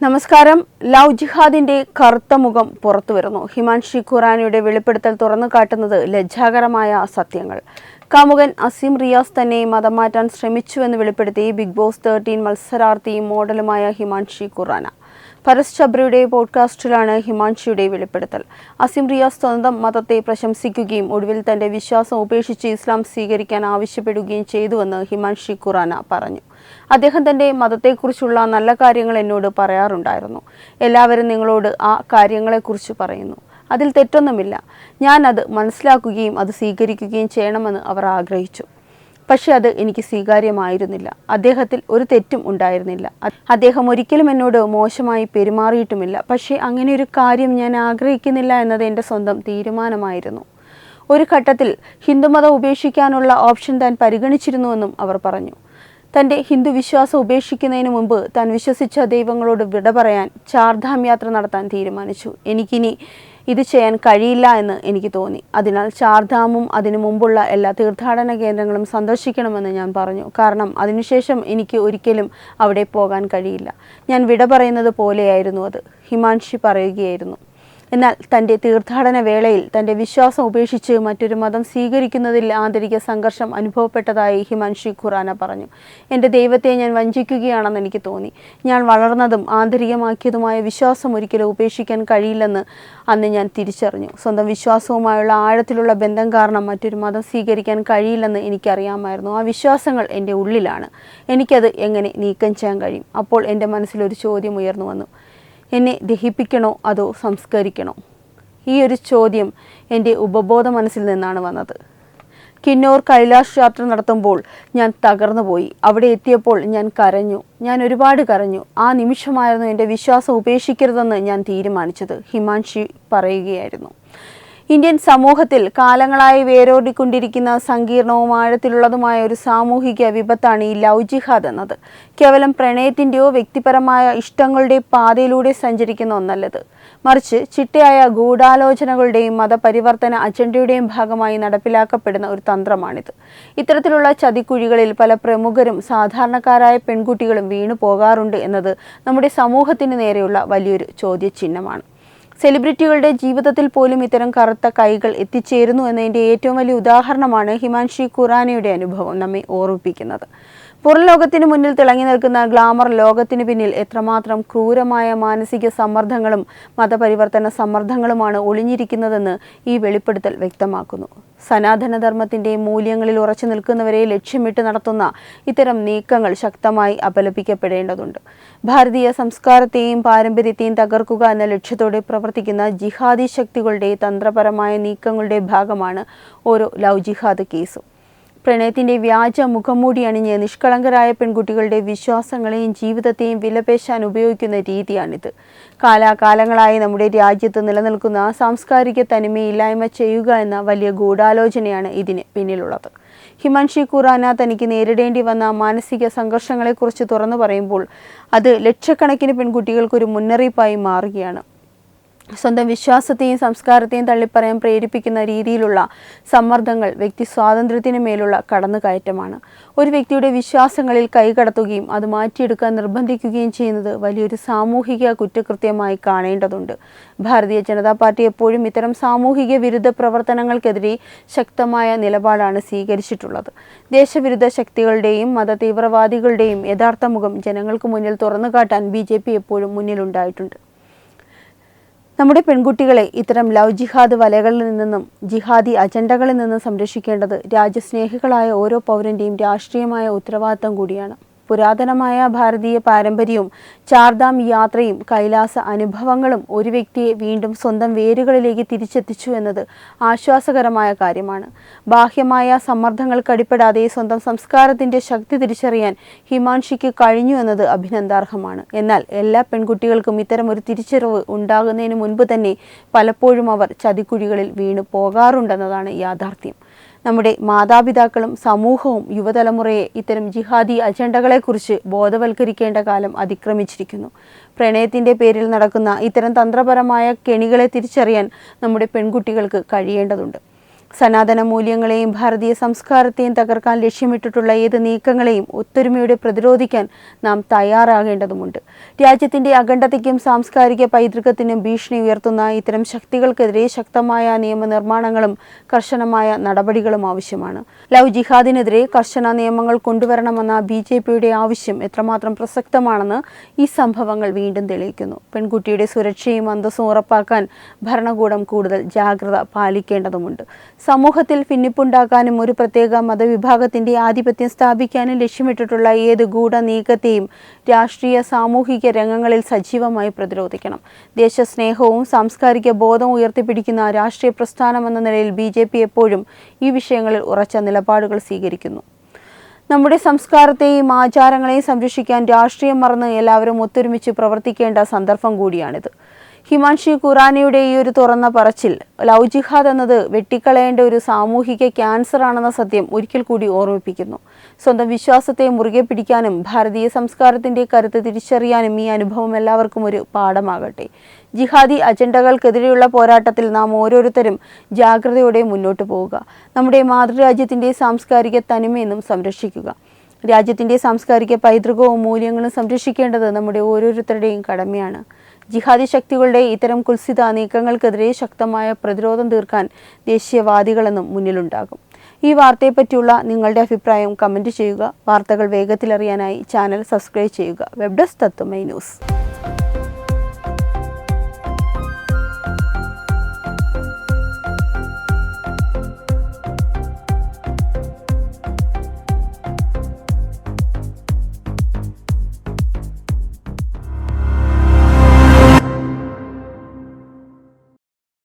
നമസ്കാരം. ലവ് ജിഹാദിന്റെ കറുത്ത മുഖം പുറത്തുവരുന്നു. ഹിമാൻഷി ഖുറാനയുടെ വെളിപ്പെടുത്തൽ തുറന്നു കാട്ടുന്നത് ലജ്ജാകരമായ സത്യങ്ങൾ. കാമുകൻ അസീം റിയാസ് തന്നെ മതം മാറ്റാൻ ശ്രമിച്ചുവെന്ന് വെളിപ്പെടുത്തി ബിഗ് ബോസ് 13 മത്സരാർത്ഥിയും മോഡലുമായ ഹിമാൻഷി ഖുറാന. പരസ് ചബ്രയുടെ പോഡ്കാസ്റ്റിലാണ് ഹിമാൻഷിയുടെ വെളിപ്പെടുത്തൽ. അസീം റിയാസ് സ്വന്തം മതത്തെ പ്രശംസിക്കുകയും ഒടുവിൽ തന്റെ വിശ്വാസം ഉപേക്ഷിച്ച് ഇസ്ലാം സ്വീകരിക്കാൻ ആവശ്യപ്പെടുകയും ചെയ്തുവെന്ന് ഹിമാൻഷി ഖുറാന പറഞ്ഞു. അദ്ദേഹം തന്റെ മതത്തെക്കുറിച്ചുള്ള നല്ല കാര്യങ്ങൾ എന്നോട് പറയാറുണ്ടായിരുന്നു. എല്ലാവരും നിങ്ങളോട് ആ കാര്യങ്ങളെക്കുറിച്ച് പറയുന്നു. അതിൽ തെറ്റൊന്നുമില്ല. ഞാൻ അത് മനസ്സിലാക്കുകയും അത് സ്വീകരിക്കുകയും ചെയ്യണമെന്ന് അവർ ആഗ്രഹിച്ചു. പക്ഷെ അത് എനിക്ക് സ്വീകാര്യമായിരുന്നില്ല. അദ്ദേഹത്തിൽ ഒരു തെറ്റും ഉണ്ടായിരുന്നില്ല. അദ്ദേഹം ഒരിക്കലും എന്നോട് മോശമായി പെരുമാറിയിട്ടുമില്ല. പക്ഷേ അങ്ങനെ ഒരു കാര്യം ഞാൻ ആഗ്രഹിക്കുന്നില്ല എന്നത് എൻ്റെ സ്വന്തം തീരുമാനമായിരുന്നു. ഒരു ഘട്ടത്തിൽ ഹിന്ദുമതം ഉപേക്ഷിക്കാനുള്ള ഓപ്ഷൻ താൻ പരിഗണിച്ചിരുന്നുവെന്നും അവർ പറഞ്ഞു. തൻ്റെ ഹിന്ദു വിശ്വാസം ഉപേക്ഷിക്കുന്നതിന് മുമ്പ് താൻ വിശ്വസിച്ച ദൈവങ്ങളോട് വിട പറയാൻ ചാർധാം യാത്ര നടത്താൻ തീരുമാനിച്ചു. എനിക്കിനി ഇത് ചെയ്യാൻ കഴിയില്ല എന്ന് എനിക്ക് തോന്നി. അതിനാൽ ചാർധാമും അതിനു മുമ്പുള്ള എല്ലാ തീർത്ഥാടന കേന്ദ്രങ്ങളും സന്ദർശിക്കണമെന്ന് ഞാൻ പറഞ്ഞു. കാരണം അതിനുശേഷം എനിക്ക് ഒരിക്കലും അവിടെ പോകാൻ കഴിയില്ല. ഞാൻ വിട പറയുന്നത് പോലെയായിരുന്നു അത്, ഹിമാൻഷി പറയുകയായിരുന്നു. എന്നാൽ തൻ്റെ തീർത്ഥാടന വേളയിൽ തൻ്റെ വിശ്വാസം ഉപേക്ഷിച്ച് മറ്റൊരു മതം സ്വീകരിക്കുന്നതിൽ ആന്തരിക സംഘർഷം അനുഭവപ്പെട്ടതായി ഹിമാൻഷി ഖുറാന പറഞ്ഞു. എൻ്റെ ദൈവത്തെ ഞാൻ വഞ്ചിക്കുകയാണെന്ന് എനിക്ക് തോന്നി. ഞാൻ വളർന്നതും ആന്തരികമാക്കിയതുമായ വിശ്വാസം ഒരിക്കലും ഉപേക്ഷിക്കാൻ കഴിയില്ലെന്ന് അന്ന് ഞാൻ തിരിച്ചറിഞ്ഞു. സ്വന്തം വിശ്വാസവുമായുള്ള ആഴത്തിലുള്ള ബന്ധം കാരണം മറ്റൊരു മതം സ്വീകരിക്കാൻ കഴിയില്ലെന്ന് എനിക്കറിയാമായിരുന്നു. ആ വിശ്വാസങ്ങൾ എൻ്റെ ഉള്ളിലാണ്. എനിക്കത് എങ്ങനെ നീക്കം ചെയ്യാൻ കഴിയും? അപ്പോൾ എൻ്റെ മനസ്സിലൊരു ചോദ്യം ഉയർന്നു വന്നു. എന്നെ ദഹിപ്പിക്കണോ അതോ സംസ്കരിക്കണോ? ഈ ഒരു ചോദ്യം എൻ്റെ ഉപബോധ മനസ്സിൽ നിന്നാണ് വന്നത്. കിന്നോർ കൈലാഷ് യാത്ര നടത്തുമ്പോൾ ഞാൻ തകർന്നുപോയി. അവിടെ എത്തിയപ്പോൾ ഞാൻ കരഞ്ഞു. ഞാൻ ഒരുപാട് കരഞ്ഞു. ആ നിമിഷമായിരുന്നു എൻ്റെ വിശ്വാസം ഉപേക്ഷിക്കരുതെന്ന് ഞാൻ തീരുമാനിച്ചത്, ഹിമാൻഷി പറയുകയായിരുന്നു. ഇന്ത്യൻ സമൂഹത്തിൽ കാലങ്ങളായി വേരോടിക്കൊണ്ടിരിക്കുന്ന സങ്കീർണവും ആഴത്തിലുള്ളതുമായ ഒരു സാമൂഹിക വിപത്താണ് ഈ ലവ് ജിഹാദ് എന്നത്. കേവലം പ്രണയത്തിൻ്റെയോ വ്യക്തിപരമായ ഇഷ്ടങ്ങളുടെ പാതയിലൂടെ സഞ്ചരിക്കുന്ന ഒന്നല്ലത്. മറിച്ച് ചിട്ടയായ ഗൂഢാലോചനകളുടെയും മതപരിവർത്തന അജണ്ടയുടെയും ഭാഗമായി നടപ്പിലാക്കപ്പെടുന്ന ഒരു തന്ത്രമാണിത്. ഇത്തരത്തിലുള്ള ചതിക്കുഴികളിൽ പല പ്രമുഖരും സാധാരണക്കാരായ പെൺകുട്ടികളും വീണു പോകാറുണ്ട് എന്നത് നമ്മുടെ സമൂഹത്തിന് നേരെയുള്ള വലിയൊരു ചോദ്യചിഹ്നമാണ്. സെലിബ്രിറ്റികളുടെ ജീവിതത്തിൽ പോലും ഇത്തരം കറുത്ത കൈകൾ എത്തിച്ചേരുന്നു എന്നതിൻ്റെ ഏറ്റവും വലിയ ഉദാഹരണമാണ് ഹിമാൻഷി ഖുറാനയുടെ അനുഭവം നമ്മെ ഓർമ്മിപ്പിക്കുന്നത്. പുറം ലോകത്തിന് മുന്നിൽ തിളങ്ങി നിൽക്കുന്ന ഗ്ലാമർ ലോകത്തിന് പിന്നിൽ എത്രമാത്രം ക്രൂരമായ മാനസിക സമ്മർദ്ദങ്ങളും മതപരിവർത്തന സമ്മർദ്ദങ്ങളുമാണ് ഒളിഞ്ഞിരിക്കുന്നതെന്ന് ഈ വെളിപ്പെടുത്തൽ വ്യക്തമാക്കുന്നു. സനാതനധർമ്മത്തിൻ്റെ മൂല്യങ്ങളിൽ ഉറച്ചു നിൽക്കുന്നവരെ ലക്ഷ്യമിട്ട് നടത്തുന്ന ഇത്തരം നീക്കങ്ങൾ ശക്തമായി അപലപിക്കപ്പെടേണ്ടതുണ്ട്. ഭാരതീയ സംസ്കാരത്തെയും പാരമ്പര്യത്തെയും തകർക്കുക എന്ന ലക്ഷ്യത്തോടെ പ്രവർത്തിക്കുന്ന ജിഹാദി ശക്തികളുടെ തന്ത്രപരമായ നീക്കങ്ങളുടെ ഭാഗമാണ് ഓരോ ലവ് ജിഹാദ് കേസും. പ്രണയത്തിൻ്റെ വ്യാജ മുഖംമൂടി അണിഞ്ഞ് നിഷ്കളങ്കരായ പെൺകുട്ടികളുടെ വിശ്വാസങ്ങളെയും ജീവിതത്തെയും വിലപേശാൻ ഉപയോഗിക്കുന്ന രീതിയാണിത്. കാലാകാലങ്ങളായി നമ്മുടെ രാജ്യത്ത് നിലനിൽക്കുന്ന സാംസ്കാരിക തനിമയില്ലായ്മ ചെയ്യുക എന്ന വലിയ ഗൂഢാലോചനയാണ് ഇതിന് പിന്നിലുള്ളത്. ഹിമാൻഷി ഖുറാന തനിക്ക് നേരിടേണ്ടി വന്ന മാനസിക സംഘർഷങ്ങളെക്കുറിച്ച് തുറന്നു പറയുമ്പോൾ അത് ലക്ഷക്കണക്കിന് പെൺകുട്ടികൾക്കൊരു മുന്നറിയിപ്പായി മാറുകയാണ്. സ്വന്തം വിശ്വാസത്തെയും സംസ്കാരത്തെയും തള്ളിപ്പറയാൻ പ്രേരിപ്പിക്കുന്ന രീതിയിലുള്ള സമ്മർദ്ദങ്ങൾ വ്യക്തി സ്വാതന്ത്ര്യത്തിന് മേലുള്ള കടന്നുകയറ്റമാണ്. ഒരു വ്യക്തിയുടെ വിശ്വാസങ്ങളിൽ കൈകടത്തുകയും അത് മാറ്റിയെടുക്കാൻ നിർബന്ധിക്കുകയും ചെയ്യുന്നത് വലിയൊരു സാമൂഹിക കുറ്റകൃത്യമായി കാണേണ്ടതുണ്ട്. ഭാരതീയ ജനതാ പാർട്ടി എപ്പോഴും ഇത്തരം സാമൂഹിക വിരുദ്ധ പ്രവർത്തനങ്ങൾക്കെതിരെ ശക്തമായ നിലപാടാണ് സ്വീകരിച്ചിട്ടുള്ളത്. ദേശവിരുദ്ധ ശക്തികളുടെയും മത തീവ്രവാദികളുടെയും യഥാർത്ഥ മുഖം ജനങ്ങൾക്ക് മുന്നിൽ തുറന്നുകാട്ടാൻ BJP എപ്പോഴും മുന്നിലുണ്ടായിട്ടുണ്ട്. നമ്മുടെ പെൺകുട്ടികളെ ഇത്തരം ലവ് ജിഹാദ് വലകളിൽ നിന്നും ജിഹാദി അജണ്ടകളിൽ നിന്നും സംരക്ഷിക്കേണ്ടത് രാജ്യസ്നേഹികളായ ഓരോ പൗരൻ്റെയും രാഷ്ട്രീയമായ ഉത്തരവാദിത്തം കൂടിയാണ്. പുരാതനമായ ഭാരതീയ പാരമ്പര്യവും ചാർധാം യാത്രയും കൈലാസ അനുഭവങ്ങളും ഒരു വ്യക്തിയെ വീണ്ടും സ്വന്തം വേരുകളിലേക്ക് തിരിച്ചെത്തിച്ചു എന്നത് ആശ്വാസകരമായ കാര്യമാണ്. ബാഹ്യമായ സമ്മർദ്ദങ്ങൾക്കടിപ്പെടാതെ സ്വന്തം സംസ്കാരത്തിൻ്റെ ശക്തി തിരിച്ചറിയാൻ ഹിമാൻഷിക്ക് കഴിഞ്ഞു എന്നത് അഭിനന്ദാർഹമാണ്. എന്നാൽ എല്ലാ പെൺകുട്ടികൾക്കും ഇത്തരം ഒരു തിരിച്ചറിവ് ഉണ്ടാകുന്നതിന് മുൻപ് തന്നെ പലപ്പോഴും അവർ ചതിക്കുഴികളിൽ വീണു പോകാറുണ്ടെന്നതാണ് യാഥാർത്ഥ്യം. നമ്മുടെ മാതാപിതാക്കളും സമൂഹവും യുവതലമുറയെ ഇത്തരം ജിഹാദി അജണ്ടകളെക്കുറിച്ച് ബോധവൽക്കരിക്കേണ്ട കാലം അതിക്രമിച്ചിരിക്കുന്നു. പ്രണയത്തിൻ്റെ പേരിൽ നടക്കുന്ന ഇത്തരം തന്ത്രപരമായ കെണികളെ തിരിച്ചറിയാൻ നമ്മുടെ പെൺകുട്ടികൾക്ക് കഴിയേണ്ടതുണ്ട്. സനാതന മൂല്യങ്ങളെയും ഭാരതീയ സംസ്കാരത്തെയും തകർക്കാൻ ലക്ഷ്യമിട്ടിട്ടുള്ള ഏത് നീക്കങ്ങളെയും ഒത്തൊരുമയോടെ പ്രതിരോധിക്കാൻ നാം തയ്യാറാകേണ്ടതുണ്ട്. രാജ്യത്തിന്റെ അഖണ്ഡതയ്ക്കും സാംസ്കാരിക പൈതൃകത്തിനും ഭീഷണി ഉയർത്തുന്ന ഇത്തരം ശക്തികൾക്കെതിരെ ശക്തമായ നിയമനിർമ്മാണങ്ങളും കർശനമായ നടപടികളും ആവശ്യമാണ്. ലവ് ജിഹാദിനെതിരെ കർശന നിയമങ്ങൾ കൊണ്ടുവരണമെന്ന BJPയുടെ ആവശ്യം എത്രമാത്രം പ്രസക്തമാണെന്ന് ഈ സംഭവങ്ങൾ വീണ്ടും തെളിയിക്കുന്നു. പെൺകുട്ടിയുടെ സുരക്ഷയും അന്തസ്സും ഉറപ്പാക്കാൻ ഭരണകൂടം കൂടുതൽ ജാഗ്രത പാലിക്കേണ്ടതുണ്ട്. സമൂഹത്തിൽ ഭിന്നിപ്പുണ്ടാക്കാനും ഒരു പ്രത്യേക മതവിഭാഗത്തിന്റെ ആധിപത്യം സ്ഥാപിക്കാനും ലക്ഷ്യമിട്ടിട്ടുള്ള ഏത് ഗൂഢ നീക്കത്തെയും രാഷ്ട്രീയ സാമൂഹിക രംഗങ്ങളിൽ സജീവമായി പ്രതിരോധിക്കണം. ദേശസ്നേഹവും സാംസ്കാരിക ബോധവും ഉയർത്തിപ്പിടിക്കുന്ന രാഷ്ട്രീയ പ്രസ്ഥാനമെന്ന നിലയിൽ BJP എപ്പോഴും ഈ വിഷയങ്ങളിൽ ഉറച്ച നിലപാടുകൾ സ്വീകരിക്കുന്നു. നമ്മുടെ സംസ്കാരത്തെയും ആചാരങ്ങളെയും സംരക്ഷിക്കാൻ രാഷ്ട്രീയം മറന്ന് എല്ലാവരും ഒത്തൊരുമിച്ച് പ്രവർത്തിക്കേണ്ട സന്ദർഭം കൂടിയാണിത്. ഹിമാൻഷി ഖുറാനയുടെ ഈ ഒരു തുറന്ന പറച്ചിൽ ലവ് ജിഹാദ് എന്നത് വെട്ടിക്കളയേണ്ട ഒരു സാമൂഹിക ക്യാൻസർ ആണെന്ന സത്യം ഒരിക്കൽ കൂടി ഓർമ്മിപ്പിക്കുന്നു. സ്വന്തം വിശ്വാസത്തെ മുറുകെ പിടിക്കാനും ഭാരതീയ സംസ്കാരത്തിന്റെ കരുത്ത് തിരിച്ചറിയാനും ഈ അനുഭവം എല്ലാവർക്കും ഒരു പാഠമാകട്ടെ. ജിഹാദി അജണ്ടകൾക്കെതിരെയുള്ള പോരാട്ടത്തിൽ നാം ഓരോരുത്തരും ജാഗ്രതയോടെ മുന്നോട്ട് പോവുക. നമ്മുടെ മാതൃരാജ്യത്തിന്റെ സാംസ്കാരിക തനിമയെന്നും സംരക്ഷിക്കുക. രാജ്യത്തിന്റെ സാംസ്കാരിക പൈതൃകവും മൂല്യങ്ങളും സംരക്ഷിക്കേണ്ടത് നമ്മുടെ ഓരോരുത്തരുടെയും കടമയാണ്. ജിഹാദി ശക്തികളുടെ ഇത്തരം കുൽസിത നീക്കങ്ങൾക്കെതിരെ ശക്തമായ പ്രതിരോധം തീർക്കാൻ ദേശീയവാദികളെന്നും മുന്നിലുണ്ടാകും. ഈ വാർത്തയെപ്പറ്റിയുള്ള നിങ്ങളുടെ അഭിപ്രായം കമൻറ്റ് ചെയ്യുക. വാർത്തകൾ വേഗത്തിലറിയാനായി ചാനൽ സബ്സ്ക്രൈബ് ചെയ്യുക. വെബ് ഡെസ്ക് തത്വമൈ ന്യൂസ്.